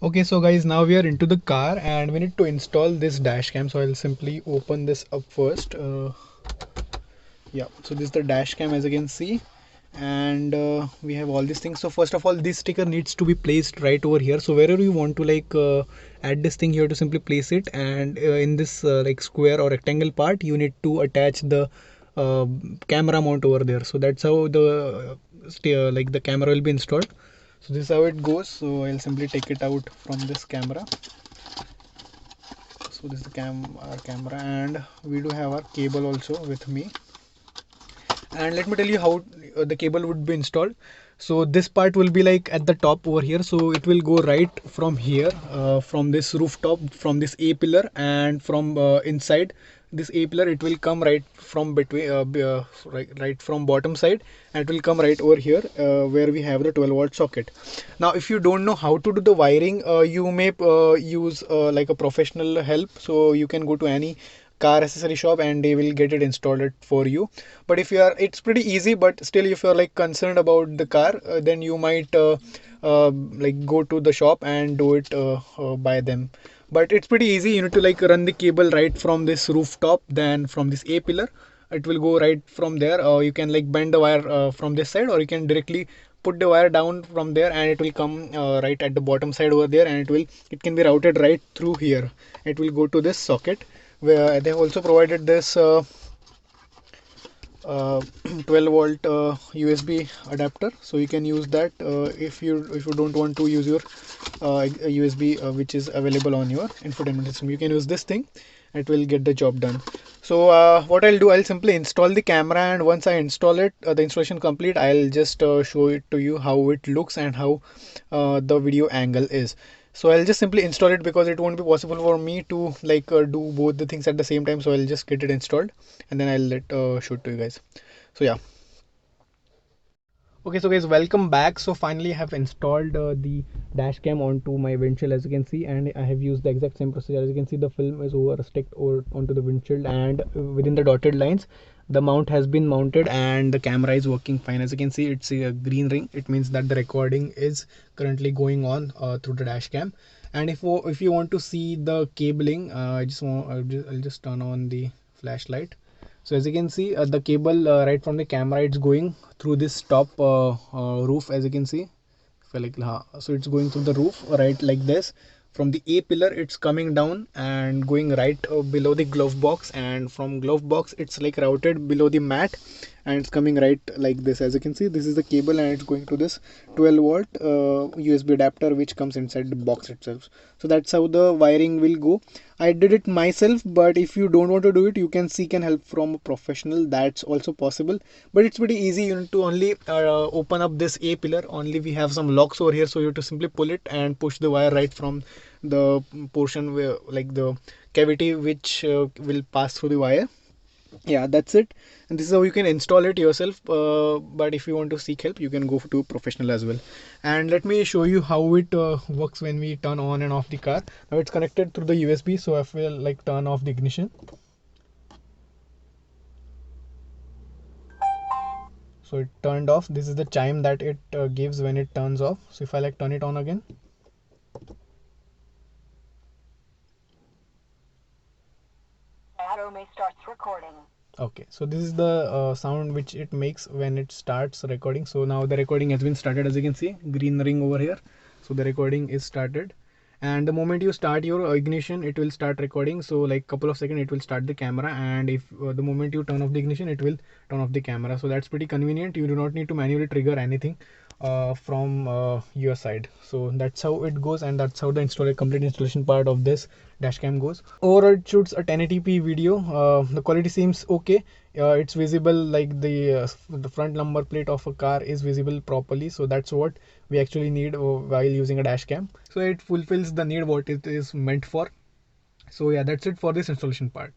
Okay, so guys, now we are into the car and we need to install this dash cam. So I'll simply open this up first. Yeah, so this is the dash cam, as you can see, and we have all these things. So first of all, this sticker needs to be placed right over here. So wherever you want to add this thing, you have to simply place it, and in this like square or rectangle part, you need to attach the uh, camera mount over there. So that's how the like the camera will be installed. So this is how it goes. So I'll simply take it out from this camera. So this is the our camera, and we do have our cable also with me. And let me tell you how the cable would be installed. So this part will be like at the top over here. So it will go right from here, from this rooftop, from this A pillar, and from inside this A pillar it will come right from between right from bottom side, and it will come right over here where we have the 12-volt socket. Now if you don't know how to do the wiring, you may use like a professional help. So you can go to any car accessory shop and they will get it installed it for you. But if you are, it's pretty easy, but still if you're like concerned about the car, then you might like go to the shop and do it by them. But it's pretty easy. You need to like run the cable right from this rooftop, then from this A pillar it will go right from there. You can like bend the wire from this side, or you can directly put the wire down from there and it will come right at the bottom side over there, and it can be routed right through here. It will go to this socket, where they have also provided this 12-volt USB adapter, so you can use that if you don't want to use your USB which is available on your infotainment system. You can use this thing, it will get the job done. So what I'll do, I'll simply install the camera, and once I install it, the installation complete, I'll just show it to you how it looks and how the video angle is. So I'll just simply install it because it won't be possible for me to do both the things at the same time. So I'll just get it installed and then I'll show it to you guys. So yeah. Okay, so guys, welcome back. So finally I have installed the dash cam onto my windshield, as you can see, and I have used the exact same procedure. As you can see, the film is over sticked over onto the windshield, and within the dotted lines the mount has been mounted and the camera is working fine. As you can see, it's a green ring. It means that the recording is currently going on through the dash cam. And if you want to see the cabling, I'll just turn on the flashlight. So as you can see, the cable right from the camera, it's going through this top roof, as you can see. So it's going through the roof right like this. From the A pillar it's coming down and going right below the glove box, and from glove box it's like routed below the mat, and it's coming right like this. As you can see, this is the cable and it's going to this 12-volt USB adapter which comes inside the box itself. So that's how the wiring will go. I did it myself, but if you don't want to do it, you can seek an help from a professional. That's also possible, but it's pretty easy. You need to only open up this A pillar. Only we have some locks over here, so you have to simply pull it and push the wire right from the portion where like the cavity which will pass through the wire. Yeah, that's it. And this is how you can install it yourself, but if you want to seek help, you can go to professional as well. And let me show you how it works when we turn on and off the car. Now it's connected through the USB, so if we like turn off the ignition, so it turned off. This is the chime that it gives when it turns off. So if I like turn it on again, Auto starts recording. okay, so this is the sound which it makes when it starts recording. So now the recording has been started. As you can see, green ring over here. So the recording is started, and the moment you start your ignition, it will start recording. So like couple of seconds it will start the camera, and if the moment you turn off the ignition, it will turn off the camera. So that's pretty convenient. You do not need to manually trigger anything from your side. So that's how it goes, and that's how the complete installation part of this dash cam goes. Overall it shoots a 1080p video. The quality seems okay. It's visible, like the front number plate of a car is visible properly. So that's what we actually need while using a dash cam. So it fulfills the need what it is meant for. So yeah, that's it for this installation part.